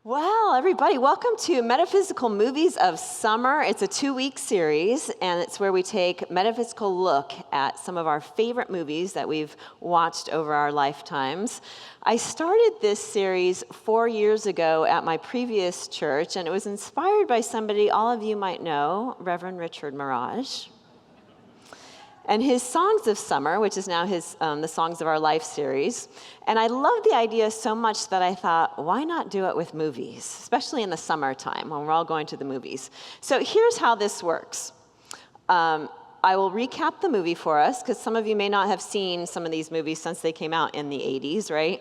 Well, everybody, welcome to Metaphysical Movies of Summer. It's a 2-week series, and it's where we take metaphysical look at some of our favorite movies that we've watched over our lifetimes. I started this series 4 years ago at my previous church, and it was inspired by somebody all of you might know, Reverend Richard Mirage. And his Songs of Summer, which is now his the Songs of Our Life series. And I loved the idea so much that I thought, why not do it with movies, especially in the summertime when we're all going to the movies. So here's how this works. I will recap the movie for us, because some of you may not have seen some of these movies since they came out in the 80s, right?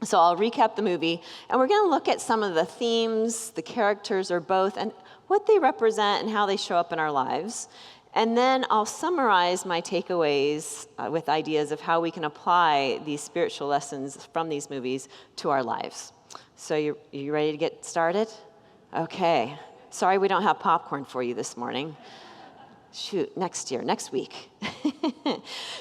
So I'll recap the movie, and we're going to look at some of the themes, the characters, or both, and what they represent and how they show up in our lives. And then I'll summarize my takeaways with ideas of how we can apply these spiritual lessons from these movies to our lives. So you ready to get started? Okay. Sorry we don't have popcorn for you this morning. Shoot, next week.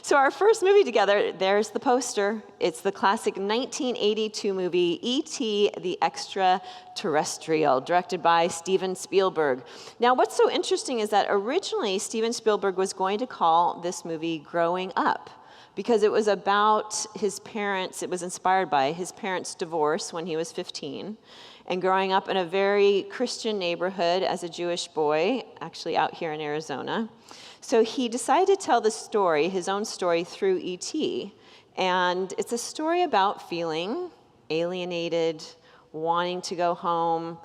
So our first movie together, there's the poster. It's the classic 1982 movie, E.T. the Extraterrestrial, directed by Steven Spielberg. Now, what's so interesting is that originally Steven Spielberg was going to call this movie Growing Up, because it was about his parents, it was inspired by his parents' divorce when he was 15, and growing up in a very Christian neighborhood as a Jewish boy, actually out here in Arizona. So he decided to tell the story, his own story, through E.T., and it's a story about feeling alienated, wanting to go home,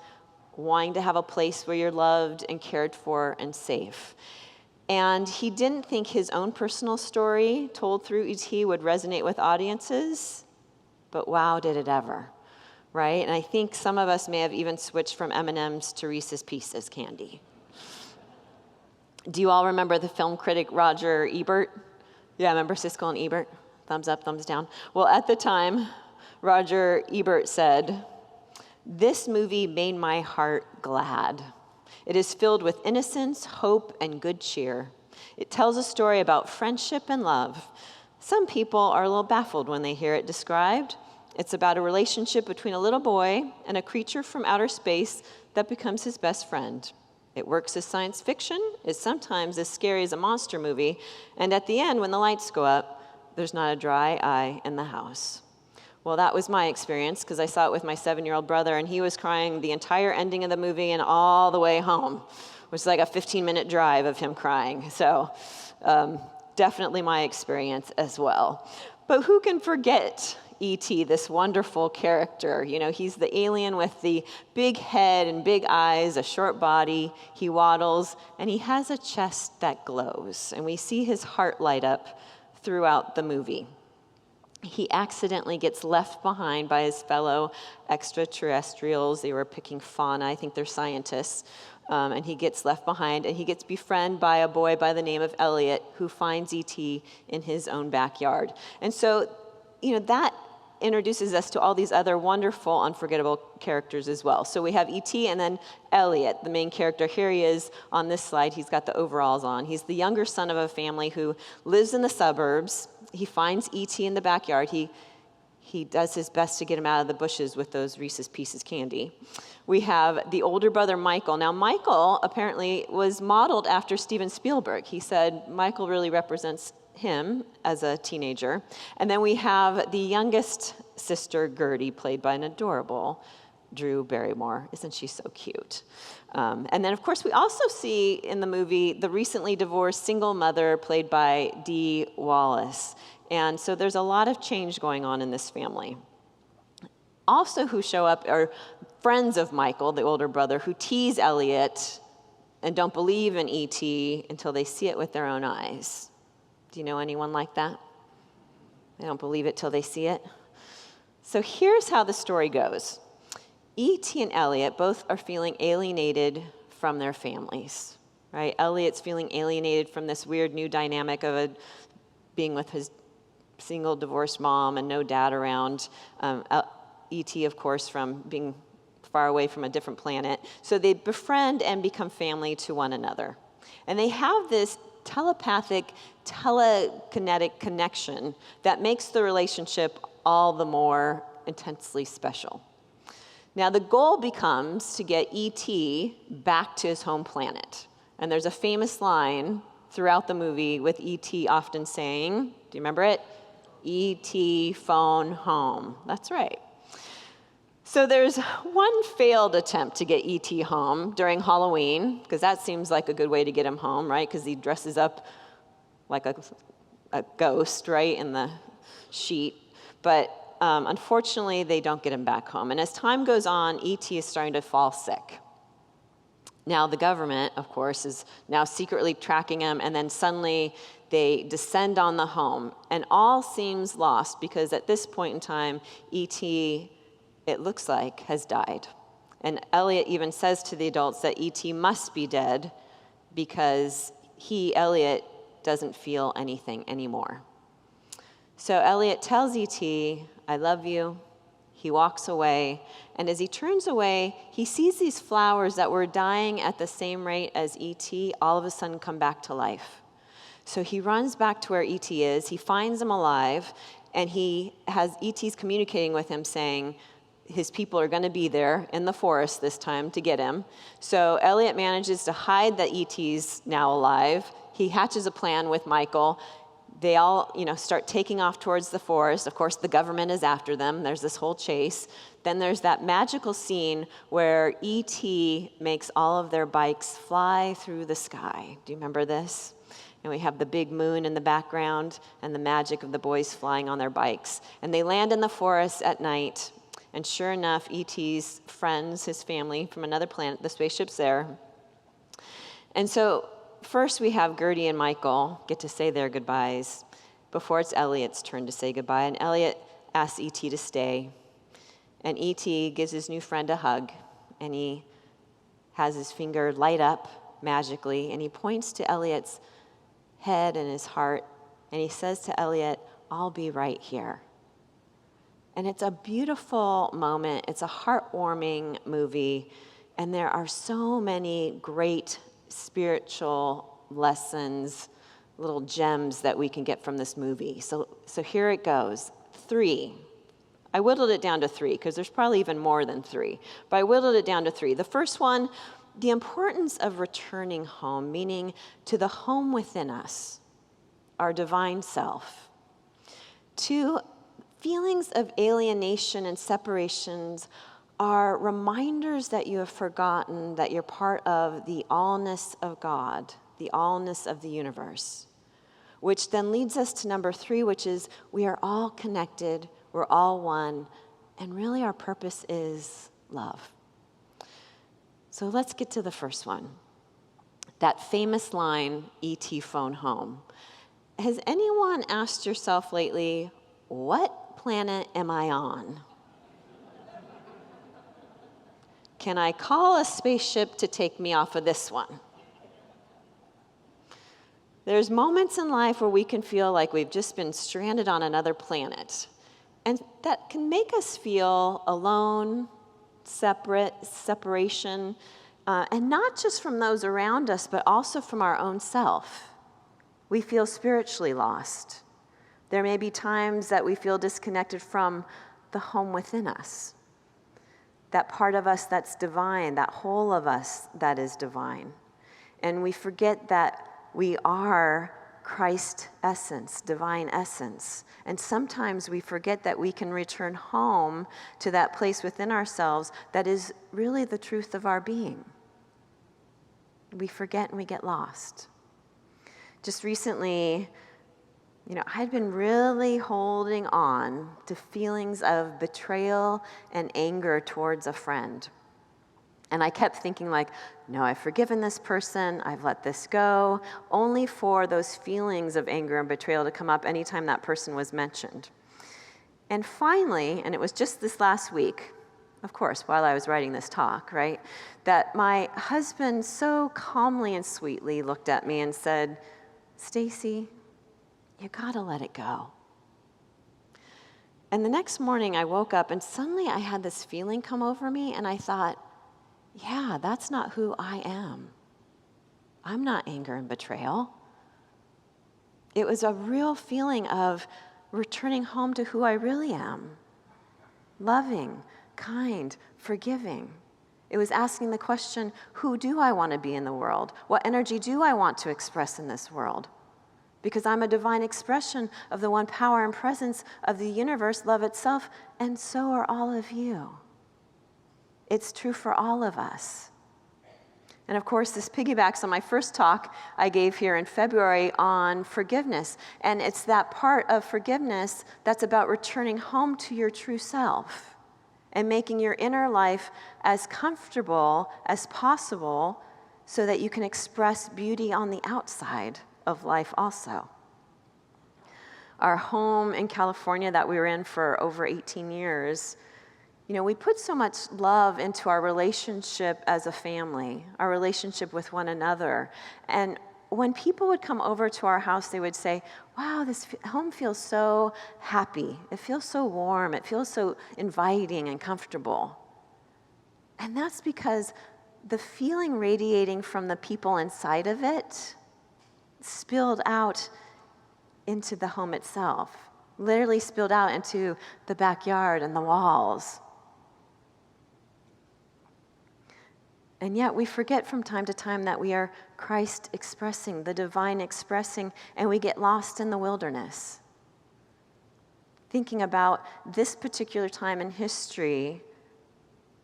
wanting to have a place where you're loved and cared for and safe. And he didn't think his own personal story told through E.T. would resonate with audiences, but wow, did it ever, right? And I think some of us may have even switched from M&Ms to Reese's Pieces candy. Do you all remember the film critic Roger Ebert? Yeah, remember Siskel and Ebert? Thumbs up, thumbs down. Well, at the time, Roger Ebert said, "This movie made my heart glad. It is filled with innocence, hope, and good cheer. It tells a story about friendship and love. Some people are a little baffled when they hear it described. It's about a relationship between a little boy and a creature from outer space that becomes his best friend. It works as science fiction, is sometimes as scary as a monster movie, and at the end, when the lights go up, there's not a dry eye in the house." Well, that was my experience, because I saw it with my 7-year-old brother, and he was crying the entire ending of the movie and all the way home, which is like a 15-minute drive of him crying. So definitely my experience as well. But who can forget E.T., this wonderful character? You know, he's the alien with the big head and big eyes, a short body. He waddles, and he has a chest that glows, and we see his heart light up throughout the movie. He accidentally gets left behind by his fellow extraterrestrials. They were picking fauna. I think they're scientists. And he gets left behind, and he gets befriended by a boy by the name of Elliot, who finds E.T. in his own backyard. And so, you know, that introduces us to all these other wonderful, unforgettable characters as well. So we have E.T. and then Elliot, the main character. Here he is on this slide. He's got the overalls on. He's the younger son of a family who lives in the suburbs. He finds E.T. in the backyard. He does his best to get him out of the bushes with those Reese's Pieces candy. We have the older brother, Michael. Now, Michael apparently was modeled after Steven Spielberg. He said Michael really represents him as a teenager. And then we have the youngest sister, Gertie, played by an adorable Drew Barrymore. Isn't she so cute? And then, of course, we also see in the movie the recently divorced single mother played by Dee Wallace. And so there's a lot of change going on in this family. Also who show up are friends of Michael, the older brother, who tease Elliot and don't believe in E.T. until they see it with their own eyes. Do you know anyone like that? They don't believe it till they see it. So here's how the story goes. E.T. and Elliot both are feeling alienated from their families, right? Elliot's feeling alienated from this weird new dynamic of being with his single divorced mom and no dad around. E.T., of course, from being far away from a different planet. So they befriend and become family to one another. And they have this telepathic, telekinetic connection that makes the relationship all the more intensely special. Now, the goal becomes to get E.T. back to his home planet. And there's a famous line throughout the movie with E.T. often saying, do you remember it? E.T. phone home. That's right. So there's one failed attempt to get E.T. home during Halloween, because that seems like a good way to get him home, right? Because he dresses up like a ghost, right, in the sheet. But unfortunately, they don't get him back home. And as time goes on, E.T. is starting to fall sick. Now, the government, of course, is now secretly tracking him, and then suddenly they descend on the home. And all seems lost, because at this point in time, E.T., it looks like, has died. And Elliot even says to the adults that E.T. must be dead because Elliot, doesn't feel anything anymore. So Elliot tells E.T., I love you. He walks away, and as he turns away, he sees these flowers that were dying at the same rate as E.T. all of a sudden come back to life. So he runs back to where E.T. is, he finds him alive, and E.T.'s communicating with him saying his people are going to be there in the forest this time to get him. So Elliot manages to hide that E.T.'s now alive. He hatches a plan with Michael. They all, start taking off towards the forest. Of course, the government is after them. There's this whole chase. Then there's that magical scene where E.T. makes all of their bikes fly through the sky. Do you remember this? And we have the big moon in the background and the magic of the boys flying on their bikes. And they land in the forest at night. And sure enough, E.T.'s friends, his family from another planet, the spaceship's there. And so first we have Gertie and Michael get to say their goodbyes before it's Elliot's turn to say goodbye. And Elliot asks E.T. to stay. And E.T. gives his new friend a hug. And he has his finger light up magically. And he points to Elliot's head and his heart. And he says to Elliot, I'll be right here. And it's a beautiful moment. It's a heartwarming movie. And there are so many great spiritual lessons, little gems that we can get from this movie. So here it goes. 3. I whittled it down to 3 because there's probably even more than 3. But I whittled it down to 3. The first one, the importance of returning home, meaning to the home within us, our divine self. 2, feelings of alienation and separations are reminders that you have forgotten that you're part of the allness of God, the allness of the universe, which then leads us to number 3, which is we are all connected, we're all one, and really our purpose is love. So let's get to the first one. That famous line, E.T. phone home. Has anyone asked yourself lately, what planet am I on? Can I call a spaceship to take me off of this one? There's moments in life where we can feel like we've just been stranded on another planet. And that can make us feel alone, separation, and not just from those around us, but also from our own self. We feel spiritually lost. There may be times that we feel disconnected from the home within us. That part of us that's divine, that whole of us that is divine. And we forget that we are Christ essence, divine essence. And sometimes we forget that we can return home to that place within ourselves that is really the truth of our being. We forget and we get lost. Just recently, I'd been really holding on to feelings of betrayal and anger towards a friend. And I kept thinking no, I've forgiven this person, I've let this go, only for those feelings of anger and betrayal to come up anytime that person was mentioned. And finally, and it was just this last week, of course, while I was writing this talk, right, that my husband so calmly and sweetly looked at me and said, Stacy, you gotta let it go. And the next morning I woke up and suddenly I had this feeling come over me and I thought, yeah, that's not who I am. I'm not anger and betrayal. It was a real feeling of returning home to who I really am. Loving, kind, forgiving. It was asking the question, who do I want to be in the world? What energy do I want to express in this world? Because I'm a divine expression of the one power and presence of the universe, love itself, and so are all of you. It's true for all of us. And of course, this piggybacks on my first talk I gave here in February on forgiveness. And it's that part of forgiveness that's about returning home to your true self and making your inner life as comfortable as possible so that you can express beauty on the outside of life also. Our home in California that we were in for over 18 years, we put so much love into our relationship as a family, our relationship with one another. And when people would come over to our house, they would say, wow, this home feels so happy. It feels so warm. It feels so inviting and comfortable. And that's because the feeling radiating from the people inside of it spilled out into the home itself, literally spilled out into the backyard and the walls. And yet we forget from time to time that we are Christ expressing, the divine expressing, and we get lost in the wilderness. Thinking about this particular time in history,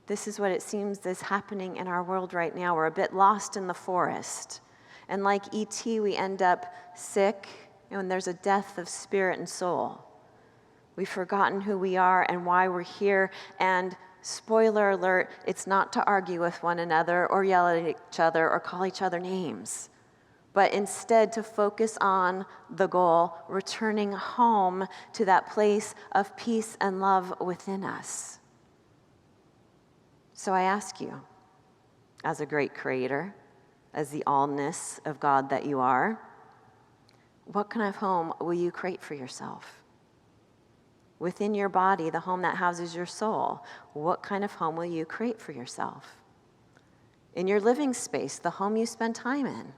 this is what it seems is happening in our world right now. We're a bit lost in the forest. And like E.T., we end up sick, and there's a death of spirit and soul. We've forgotten who we are and why we're here, and spoiler alert, it's not to argue with one another or yell at each other or call each other names, but instead to focus on the goal, returning home to that place of peace and love within us. So I ask you, as a great creator, as the allness of God that you are, what kind of home will you create for yourself? Within your body, the home that houses your soul, what kind of home will you create for yourself? In your living space, the home you spend time in,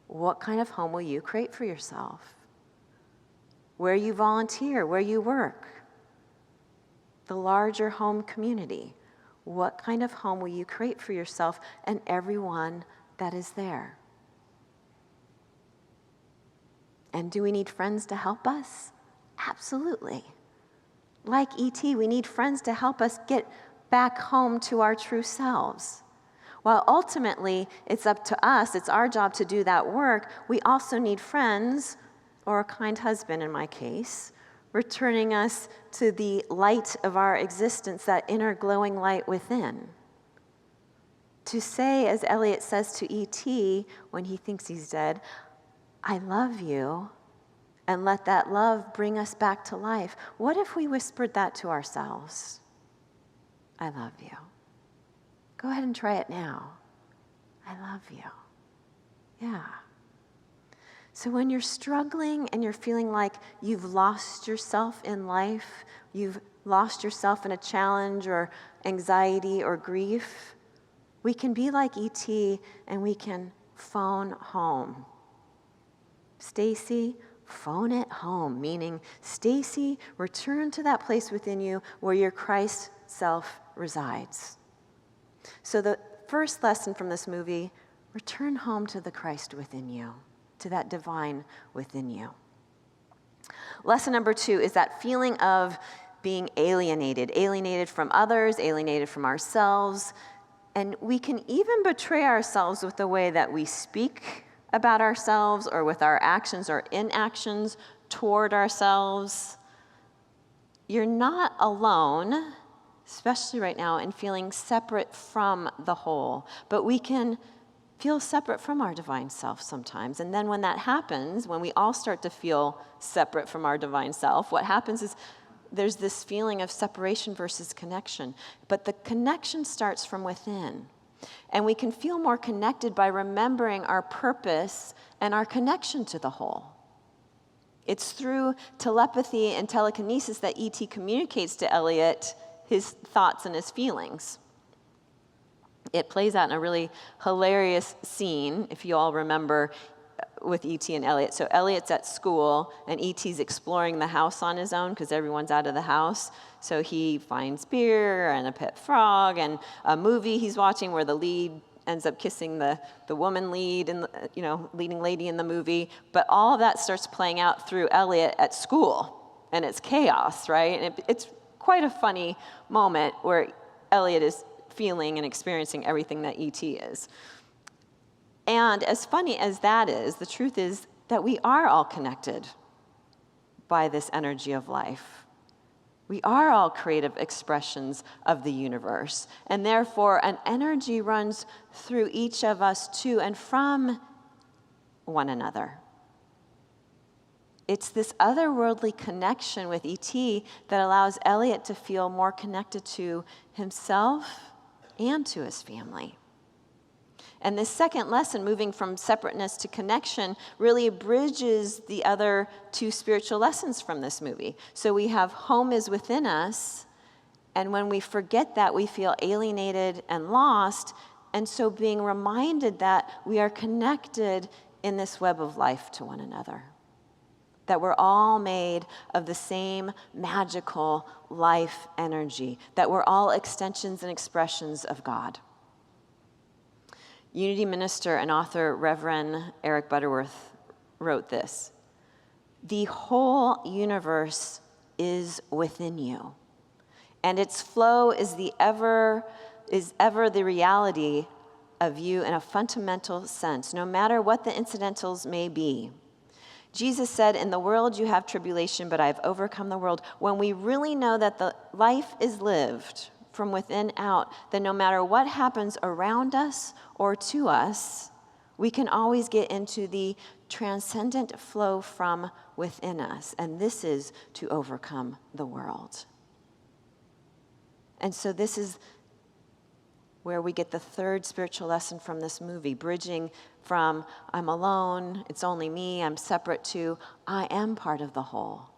what kind of home will you create for yourself? Where you volunteer, where you work, the larger home community, what kind of home will you create for yourself and everyone that is there? And do we need friends to help us? Absolutely. Like E.T., we need friends to help us get back home to our true selves. While ultimately it's up to us, it's our job to do that work, we also need friends, or a kind husband in my case, returning us to the light of our existence, that inner glowing light within. To say, as Eliot says to E.T. when he thinks he's dead, I love you, and let that love bring us back to life. What if we whispered that to ourselves? I love you. Go ahead and try it now. I love you. Yeah. So when you're struggling and you're feeling like you've lost yourself in life, you've lost yourself in a challenge or anxiety or grief, we can be like E.T. and we can phone home. Stacy, phone it home, meaning, Stacy, return to that place within you where your Christ self resides. So the first lesson from this movie, return home to the Christ within you, to that divine within you. Lesson number 2 is that feeling of being alienated from others, alienated from ourselves, and we can even betray ourselves with the way that we speak about ourselves or with our actions or inactions toward ourselves. You're not alone, especially right now, in feeling separate from the whole, but we can feel separate from our divine self sometimes. And then when that happens, when we all start to feel separate from our divine self, what happens is there's this feeling of separation versus connection. But the connection starts from within. And we can feel more connected by remembering our purpose and our connection to the whole. It's through telepathy and telekinesis that E.T. communicates to Eliot his thoughts and his feelings. It plays out in a really hilarious scene, if you all remember, with E.T. and Elliot. So Elliot's at school, and E.T.'s exploring the house on his own because everyone's out of the house. So he finds beer and a pet frog and a movie he's watching where the lead ends up kissing the woman lead and leading lady in the movie. But all of that starts playing out through Elliot at school, and it's chaos, right? And it's quite a funny moment where Elliot is feeling and experiencing everything that E.T. is. And as funny as that is, the truth is that we are all connected by this energy of life. We are all creative expressions of the universe. And therefore, an energy runs through each of us to and from one another. It's this otherworldly connection with E.T. that allows Elliot to feel more connected to himself and to his family. And this second lesson, moving from separateness to connection, really bridges the other two spiritual lessons from this movie. So we have home is within us, and when we forget that, we feel alienated and lost. And so being reminded that we are connected in this web of life to one another, that we're all made of the same magical life energy, that we're all extensions and expressions of God. Unity minister and author Reverend Eric Butterworth wrote this: "The whole universe is within you, and its flow is ever the reality of you in a fundamental sense, no matter what the incidentals may be. Jesus said, 'In the world you have tribulation, but I have overcome the world.' When we really know that the life is lived from within out, then no matter what happens around us or to us, we can always get into the transcendent flow from within us. And this is to overcome the world." And so this is where we get the third spiritual lesson from this movie, bridging from I'm alone, it's only me, I'm separate, to I am part of the whole.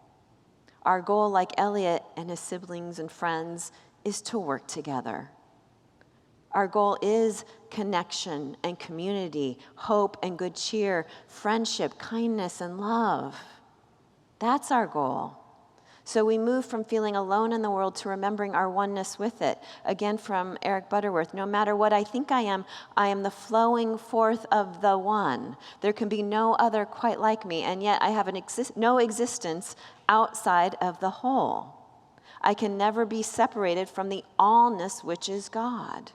Our goal, like Elliot and his siblings and friends, is to work together. Our goal is connection and community, hope and good cheer, friendship, kindness, and love. That's our goal. So we move from feeling alone in the world to remembering our oneness with it. Again, from Eric Butterworth, no matter what I think I am the flowing forth of the one. There can be no other quite like me, and yet I have no existence outside of the whole. I can never be separated from the allness which is God.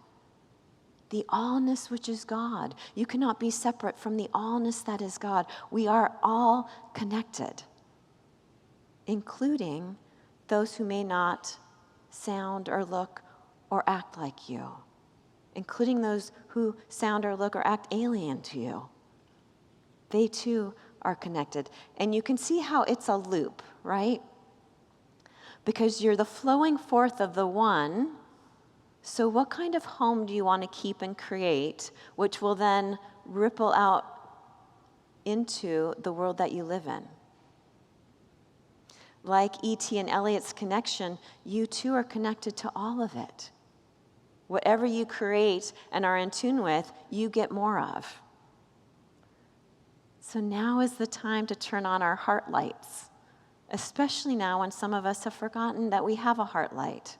The allness which is God. You cannot be separate from the allness that is God. We are all connected, including those who may not sound or look or act like you, including those who sound or look or act alien to you. They too are connected. And you can see how it's a loop, right? Because you're the flowing forth of the one. So what kind of home do you want to keep and create, which will then ripple out into the world that you live in? Like E.T. and Elliot's connection, you too are connected to all of it. Whatever you create and are in tune with, you get more of. So now is the time to turn on our heart lights, especially now when some of us have forgotten that we have a heart light.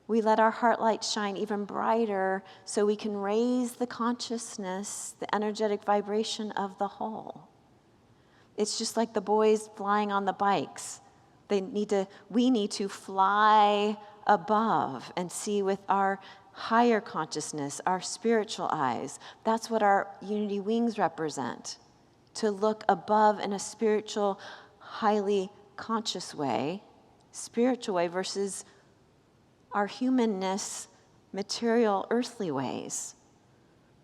We let our heart light shine even brighter so we can raise the consciousness, the energetic vibration of the whole. It's just like the boys flying on the bikes. We need to fly above and see with our higher consciousness, our spiritual eyes. That's what our unity wings represent. To look above in a spiritual, highly conscious way, spiritual way versus our humanness, material, earthly ways.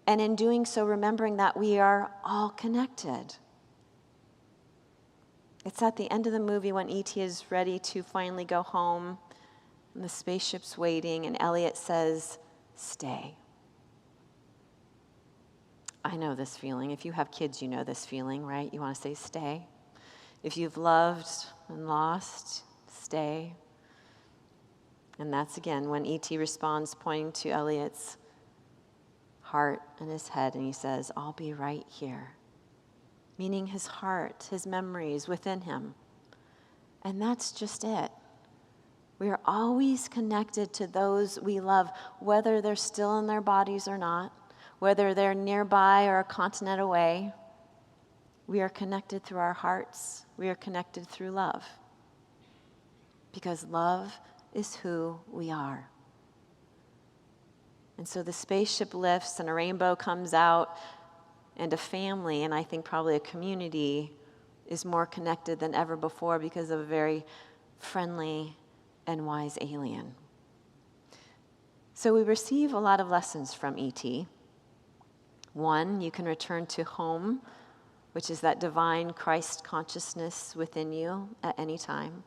And in doing so, remembering that we are all connected. It's at the end of the movie when E.T. is ready to finally go home, and the spaceship's waiting, and Elliot says, "Stay." I know this feeling. If you have kids, you know this feeling, right? You want to say, "Stay." If you've loved and lost, stay. And that's, again, when E.T. responds, pointing to Elliot's heart and his head, and he says, "I'll be right here." meaning his heart, his memories within him. And that's just it. We are always connected to those we love, whether they're still in their bodies or not, whether they're nearby or a continent away. We are connected through our hearts. We are connected through love. Because love is who we are. And so the spaceship lifts and a rainbow comes out, and a family, and I think probably a community, is more connected than ever before because of a very friendly and wise alien. So we receive a lot of lessons from E.T. One, you can return to home, which is that divine Christ consciousness within you at any time.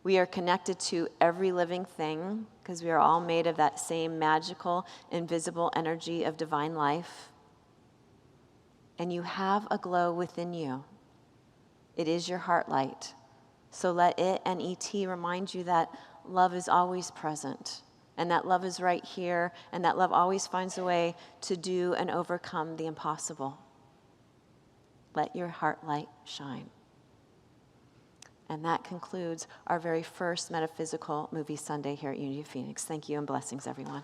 We are connected to every living thing because we are all made of that same magical, invisible energy of divine life. And you have a glow within you. It is your heart light. So let it and E.T. remind you that love is always present, and that love is right here, and that love always finds a way to do and overcome the impossible. Let your heart light shine. And that concludes our very first Metaphysical Movie Sunday here at Unity of Phoenix. Thank you and blessings, everyone.